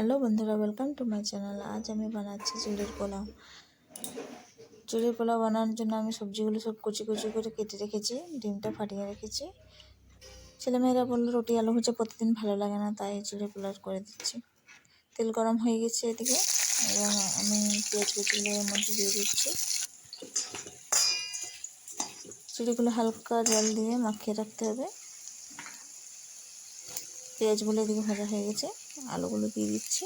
Hello বন্ধুরা, welcome to my channel. আজ আমি বানাচ্ছি চিড়ের পোলাও। চিড়ের পোলাও বানানোর জন্য আমি সবজিগুলো সব কুচি কুচি করে কেটে রেখেছি, ডিমটা ফাটিয়ে রেখেছি। ছেলেমেয়েরা বললো রুটি আলু ভাজা প্রতিদিন ভালো লাগে না, তাই চিড়ের পোলাও করে দিচ্ছি। তেল গরম হয়ে গেছে এদিকে, এবং আমি পেঁয়াজ কুচিগুলো এর মধ্যে দিয়ে দিচ্ছি। চিড়েগুলো হালকা জল দিয়ে মাখিয়ে রাখতে হবে। পেঁয়াজগুলো এদিকে ভাজা হয়ে গেছে, আলুগুলো দিয়ে দিচ্ছি।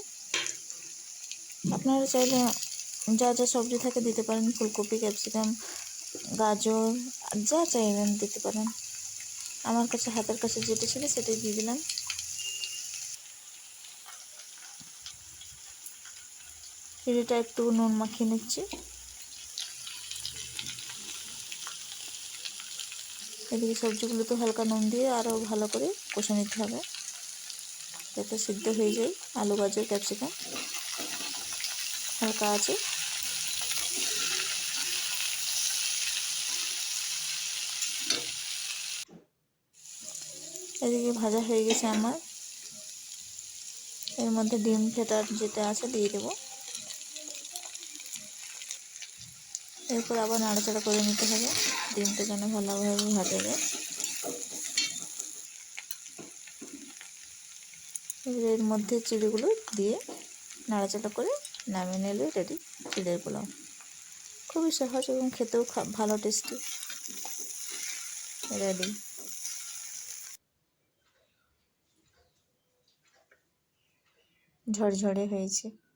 আপনারা চাইলে যা যা সবজি থাকে দিতে পারেন, ফুলকপি, ক্যাপসিকাম, গাজর, যা চাইবেন দিতে পারেন। আমার কাছে হাতের কাছে যেটা ছিল সেটাই দিয়ে দিলাম। চিড়েটা একটু নুন মাখিয়ে নিচ্ছি। এদিকে সবজিগুলো তো হালকা নুন দিয়ে আরও ভালো করে কষে নিতে হবে, যাতে সিদ্ধ হয়ে যায় আলু, গাজর, ক্যাপসিকাম। হালকা আছে। এদিকে ভাজা হয়ে গেছে আমার। এর মধ্যে ডিম ফেটার যেটা আছে দিয়ে দেবো। এরপর আবার নাড়াচাড়া করে নিতে হবে, ডিমটা যেন ভালোভাবে ভাজা যায়। এর মধ্যে চিড়েগুলো দিয়ে নাড়াচাড়া করে নামিয়ে নিলে রেডি চিড়ের পোলাও। খুবই সহজ এবং খেতেও ভালো টেস্টি। রেডি। ঝরঝরে হয়েছে।